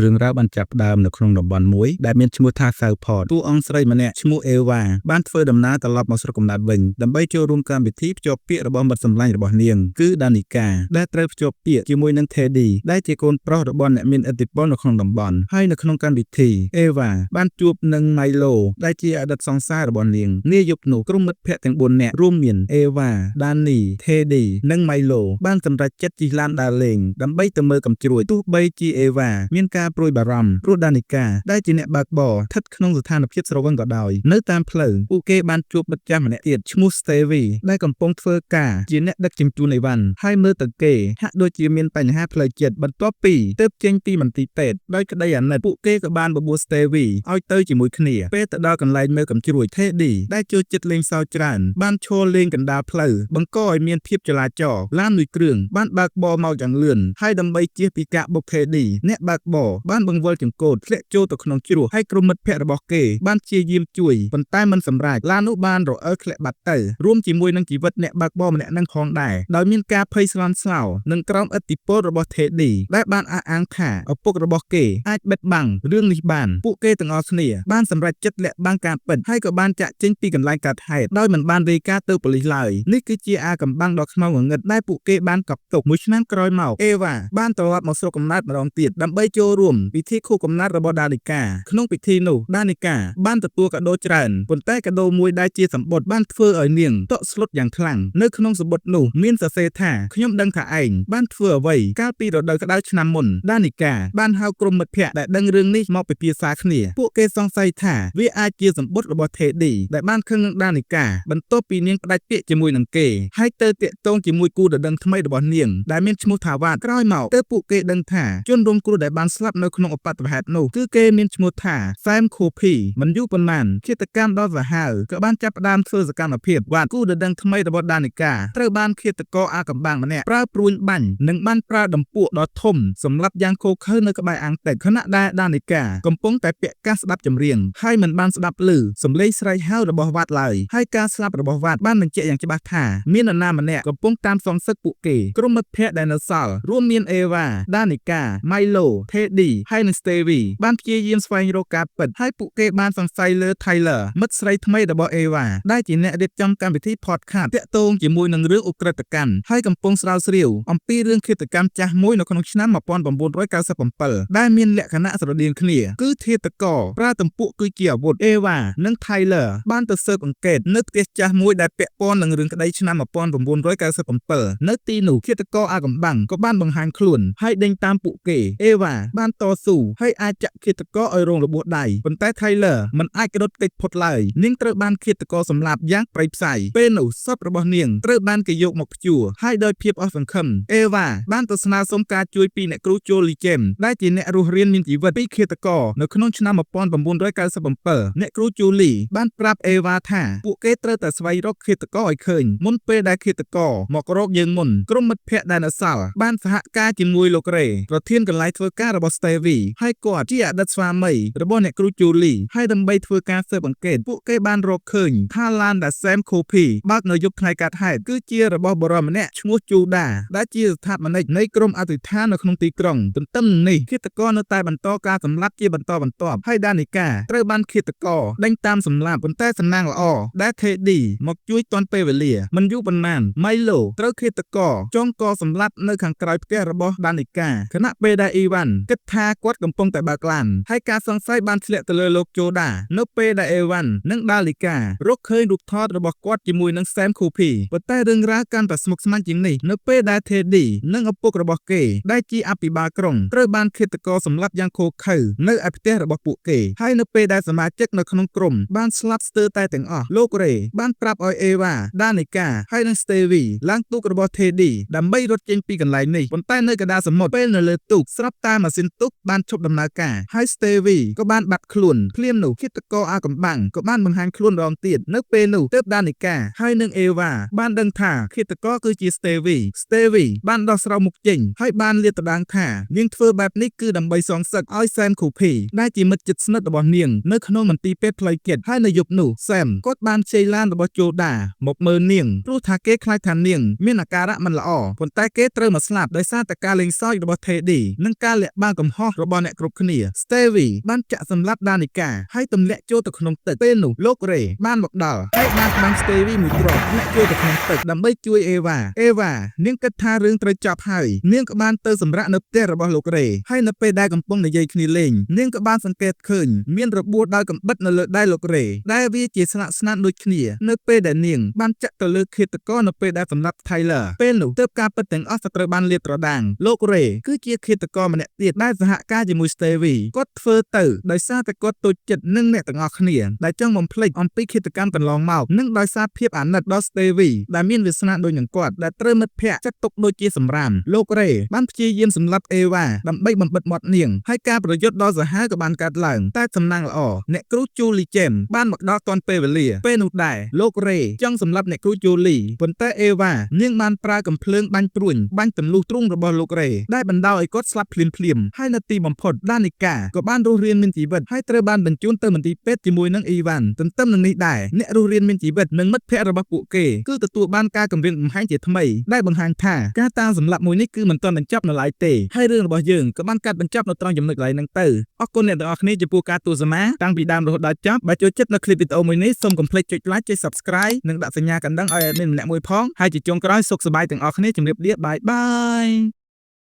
រឿងរ៉ាវបានចាប់ផ្ដើមនៅក្នុងតំបន់មួយដែលមានឈ្មោះថា South Port តួអង្គស្រីម្នាក់ឈ្មោះ Eva បានធ្វើដំណើរត្រឡប់មកស្រុកកំណើតវិញដើម្បីចូលរួមកម្មវិធីភ្ជាប់ពាក្យរបស់មិត្តសម្លាញ់របស់នាងគឺ Danica ដែលត្រូវភ្ជាប់ពាក្យជាមួយនឹង Teddy ដែលជាកូនប្រុសរបស់អ្នកមានឥទ្ធិពលនៅក្នុងតំបន់ហើយនៅក្នុងកម្មវិធី Eva បានជួបនឹង Milo ដែលជាអតីតសង្សាររបស់នាងនាយប់នោះក្រុមមិត្តភក្តិទាំង4នាក់រួមមាន Eva, Danny, Teddy និង Milo បានសម្រេចចិត្តជិះឡានដើរលេងដើម្បីទៅមើលកំជ្រួចទោះបីជា Eva មានការព្រួយបារម្ភព្រោះ Danica ដែលជាអ្នកបើកបរស្ថិតក្នុងស្ថានភាពស្រវឹងក៏ដោយនៅតាមផ្លូវពួកគេបានជួបមិត្តចាស់ម្នាក់ទៀតឈ្មោះ Stevie ដែលកំពុងធ្វើការជាអ្នកដឹកជញ្ជូនអីវ៉ាន់ហើយមើលទៅគេហាក់ដូចជាមានបញ្ហាផ្លូវចិត្តបន្ទាប់ពីទើបចេញពីមន្ទីរពេទ្យដោយក្តីអាណិតពួកគេក៏បានបបួល Stevie ឲ្យទៅជាមួយគ្នាពេលទៅដល់កន្លែងមើលកំជ្រួច Teddy ដែលចូលចិត្តលេងសើចច្រើនបានឈរលេងកណ្ដាលផ្លូវបង្កឲ្យមានភាពចលាចលឡានមួយគ្រឿងបានបើកបរមកយ៉ាងលឿនហើយដើម្បីជៀសពីការបុក Teddy អ្នកបើកបរបានបង្វិលចង្កូតធ្លាក់ចូលទៅក្នុងជ្រោះហើយក្រុមមិត្តភក្តិរបស់គេបានព្យាយាមជួយប៉ុន្តែមិនសម្រេចឡាននោះបានរអិលធ្លាក់បាត់ទៅរួមជាមួយនឹងជីវិតអ្នកបើកបរម្នាក់នឹងផងដែរដោយមានការភ័យស្លន់ស្លោនិងក្រោមឥទ្ធិពលរបស់ Teddy ដែលបានអះអាងថាឪពុករបស់គេអាចបិទបាំងរឿងនេះបានពួកគេទាំងអស់គ្នាបានសម្រេចចិត្តលាក់បាំងការពិតហើយក៏បានចាក់ចេញពីកន្លែងកើតហេតុដោយមិនបានរាយការណ៍ទៅប៉ូលីសឡើយនេះគឺជាអាកំបាំងដ៏ខ្មៅងងឹតដែលពួកគេបានកប់ទុកមួយឆ្នាំក្រោយមក Eva បានត្រឡប់មកស្រុកកំណើតម្ដងទៀតដើម្បីចូលរួមពិធីខួបកំណើតរបស់ Danica ក្នុងពិធីនោះ Danica បានទទួលកាដូច្រើនប៉ុន្តែកាដូមួយដែលជាសម្បុត្របានធ្វើឲ្យនាងតក់ស្លុតយ៉ាងខ្លាំងនៅក្នុងសម្បុត្រនោះមានសរសេរថាខ្ញុំដឹងថាឯងបានធ្វើអ្វីកាលពីរដូវក្តៅឆ្នាំមុន Danica បានហៅក្រុមមិត្តភក្តិដែលដឹងរឿងនេះមកពិភាក្សាគ្នាពួកគេសង្ស័យថាវាអាចជាសម្បុត្ររបស់ Teddy ដែលបានខឹងនឹង Danica បន្ទាប់ពីនាងផ្ដាច់ពាក្យជាមួយនឹងគេហើយទៅតាក់ទងជាមួយគូដណ្ដឹងថ្មីរបស់នាងដែលមានឈ្មោះថាវ៉ាតក្រោយមកទើបពួកគេដឹងថាជនរងគ្រោះដែលបានស្លាប់នៅក្នុងឧបទ្ទវហេតុនោះគឺគេមានឈ្មោះថា Sam Coffey មិនយូរប៉ុន្មានឃាតកម្មដ៏សាហាវក៏បានចាប់ផ្ដើមធ្វើសកម្មភាពវ៉ាតគូដណ្ដឹងថ្មីរបស់ Danica ត្រូវបានឃាតករអាកំបាំងម្នាក់ប្រើព្រួញបាញ់និងបានប្រើដំពក់ដ៏ធំសម្លាប់យ៉ាងឃោរឃៅនៅក្បែរអាងទឹកខណៈដែល Danica កំពុងតែពាក់កាសស្ដាប់ចម្រៀងហើយមិនបានស្ដាប់ឮសំឡេងស្រែកហៅរបស់វ៉ាតឡើយហើយការស្លាប់របស់វ៉ាតបានបញ្ជាក់យ៉ាងច្បាស់ថាមាននរណាម្នាក់កំពុងតាមសងសឹកពួកគេក្រុមមិត្តភក្តិដែលនៅសល់រួមមាន Eva, Danica, Milo, Teddy ហើយនិង Stevie បានព្យាយាមស្វែងរកការពិតហើយពួកគេបានសង្ស័យលើ Tyler មិត្តស្រីថ្មីរបស់ Eva ដែលជាអ្នករៀបចំកម្មវិធី podcast តាក់ទងជាមួយនឹងរឿងឧក្រិដ្ឋកម្មហើយកំពុងស្រាវជ្រាវអំពីរឿងឃាតកម្មចាស់មួយនៅក្នុងឆ្នាំ1997ដែលមានលក្ខណៈស្រដៀងគ្នាគឺឃាតករប្រើទំពក់គឺជាអាវុធ Eva និង Tyler បានទៅស៊ើបអង្កេតនៅផ្ទះចាស់មួយដែលពាក់ព័ន្ធនឹងរឿងក្តីឆ្នាំ1997នៅទីនោះឃាតករអាកំបាំងក៏បានបង្ហាញខ្លួនហើយដេញតាមពួកគេ Eva បានតស៊ូហើយអាចចាក់ឃាតករឲ្យរងរបួសដៃប៉ុន្តែ Tyler មិនអាចក្តុតគេចផុតឡើយនាងត្រូវបានឃាតករសម្លាប់យ៉ាងប្រៃផ្សៃពេលនោះសពរបស់នាងត្រូវបានគេយកមកព្យួរហើយដោយភាពអស់សង្ឃឹម Eva បានទៅស្នើសុំការជួយពីអ្នកគ្រូ Julie James ដែលជាអ្នករស់រានមានជីវិតពីឃាតករនៅក្នុងឆ្នាំ1997អ្នកគ្រូ Julie បានប្រាប់ Eva ថាពួកគេត្រូវតែស្វែងរកឃាតករឲ្យឃើញមុនពេលដែលឃាតករមករកយើងមុនក្រុមមិត្តភក្តិដែលនៅសល់បានសហការជាមួយលោករ៉េប្រធានកន្លែងធ្វើការរបស់ Stevie ហើយគាត់ជាអតីតស្វាមីរបស់អ្នកគ្រូ Julie ហើយដើម្បីធ្វើការស៊ើបអង្កេតពួកគេបានរកឃើញថាឡានដែល Sam Coffey បើកនៅយប់ថ្ងៃកើតហេតុគឺជារបស់បុរសម្នាក់ឈ្មោះ Judah ដែលជាស្ថាបនិកនៃក្រុមអធិដ្ឋាននៅក្នុងទីក្រុងទន្ទឹមនឹងនេះឃាតករនៅតែបន្តការសម្លាប់ជាបន្តបន្ទាប់ហើយ Danica ត្រូវបានឃាតករដេញតាមសម្លាប់ប៉ុន្តែសំណាងល្អដែល Teddy មកជួយទាន់ពេលវេលាមិនយូរប៉ុន្មាន Milo ត្រូវឃាតករចងកសម្លាប់នៅខាងក្រោយផ្ទះរបស់ Danica ខណៈពេលដែល Evan គិតថាគាត់កំពុងតែបើកឡានហើយការសង្ស័យបានធ្លាក់ទៅលើលោក Joda នៅពេលដែល Evan និង Danica រកឃើញរូបថតរបស់គាត់ជាមួយនឹង Sam Coffey ប៉ុន្តែរឿងរ៉ាវកាន់តែស្មុគស្មាញជាងនេះនៅពេលដែល Teddy និងឪពុករបស់គេដែលជាអភិបាលក្រុងត្រូវបានឃាតករសម្លាប់យ៉ាងឃោរឃៅនៅឯផ្ទះរបស់ពួកគេហើយនៅពេលដែលសមាជិកនៅក្នុងក្រុមបានស្លាប់ស្ទើរតែទាំងអស់លោករ៉េបានប្រាប់ឲ្យ Eva, Danica ហើយនិង Stevie ឡើងទូករបស់ Teddy ដើម្បីរត់ចេញពីកន្លែងនេះប៉ុន្តែនៅកណ្ដាលសមុទ្រពេលនៅលើទូកស្រាប់តែម៉ាស៊ីនទូកបានឈប់ដំណើរការហើយ Stevie ក៏បានបាត់ខ្លួនភ្លាមនោះឃាតករអាកំបាំងក៏បានបង្ហាញខ្លួនម្ដងទៀតនៅពេលនោះទើប Danica ហើយនិង Eva បានដឹងថាឃាតករគឺជា Stevie បានដោះស្រោមមុខចេញហើយបានលាតត្រដាងថានាងធ្វើបែបនេះគឺដើម្បីសងសឹកឲ្យ Sam Coffey ដែលជាមិត្តជិតស្និទ្ធរបស់នាងនៅក្នុងមន្ទីរពេទ្យផ្លូវចិត្តហើយនៅយប់នោះ Sam គាត់បានជ័យឡានរបស់ Joda មកមើលនាងព្រោះថាគេខ្លាចថានាងមានអាការៈមិនល្អប៉ុន្តែគេត្រូវមកស្លាប់ដោយសារតែការលេងសើចរបស់ Teddy និងការលាក់បាំងកំ កំហុសរបស់អ្នកគ្រប់គ្នា Stevie បានចាក់សម្លាប់ដានីកាហើយទម្លាក់ចូលទៅក្នុងទឹកពេលនោះលោករ៉េបានមកដល់ហើយបានក្បាំង Stevie មួយគ្រាប់ធ្លាក់ចូលទៅក្នុងទឹកដើម្បីជួយអេវ៉ានាងគិតថារឿងត្រូវចប់ហើយនាងក៏បានទៅសម្រាកនៅផ្ទះរបស់លោករ៉េហើយនៅពេលដែលកំពុងនិយាយគ្នាលេងនាងក៏បានសង្កេតឃើញមានរបួសដោយកំបិតនៅលើដៃលោករ៉េដែលវាជាស្លាកស្នាមដូចគ្នានៅពេលដែលនាងបានចាក់ទៅលើឃាតករនៅពេលដែលសម្លាប់ Tyler ពេលនោះទើបការពិតទាំងអស់ត្រូវបានលាតត្រដាងលោករ៉េគឺជាឃាតករម្នាក់ទៀតដែលសហការជាមួយ Stevie គាត់ធ្វើទៅដោយសារតែគាត់តូចចិត្តនឹងអ្នកទាំងអស់គ្នាដែលចង់បំភ្លេចអំពីឃាតកម្មកន្លងមកនិងដោយសារភាពអាណិតដល់ Stevie ដែលមានវាសនាដូចនឹងគាត់ដែលត្រូវមិត្តភ័ក្តិចាត់ទុកដូចជាសម្រាមលោករ៉េបានព្យាយាមសម្លាប់អេវ៉ាដើម្បីបំបិតមាត់នាងហើយការប្រយុទ្ធដ៏សាហាវក៏បានកើតឡើងតែសំណាងល្អអ្នកគ្រូ Julie James បានមកដល់ទាន់ពេលវេលាពេលនោះដែរលោករ៉េចង់សម្លាប់អ្នកគ្រូ Julie ប៉ុន្តែអេវ៉ានាងបានប្រើកំភ្លើងបាញ់ព្រួញបាញ់ទម្លុះទ្រូងរបស់លោករ៉េដែលបណ្ដាលឲ្យគាត់ស្លាប់ភ្លាមហើយនៅទីបំផុតដានីកាក៏បានរស់រានមានជីវិតហើយត្រូវបានបញ្ជូនទៅមន្ទីរពេទ្យជាមួយនឹងអ៊ីវ៉ាន់ទន្ទឹមនឹងនេះដែរអ្នករស់រានមានជីវិតនិងមិត្តភ័ក្តិរបស់ពួកគេគឺទទួលបានការគម្រាមកំហែងជាថ្មីដែលបង្ហាញថាការតាមសម្លាប់មួយនេះគឺមិនទាន់បញ្ចប់នៅឡើយទេហើយរឿងរបស់យើងក៏បានកាត់បញ្ចប់នៅត្រង់ចំណុចកន្លែងហ្នឹងទៅអរគុណអ្នកទាំងអស់គ្នាចំពោះការទស្សនាតាំងពីដើមរហូតដល់ចប់បើចូលចិត្តនៅคลิปវីដេអូមួយនេះសូមកុំភ្លេចចុច like ចុច subscribe និងដាក់សញ្ញាកណ្ដឹងឲ្យ admin ម្នាក់មួយផងហើយជាចុងក្រោយសុខសប្បាយទាំងអស់គ្នាជម្រាបលាបាយបាយ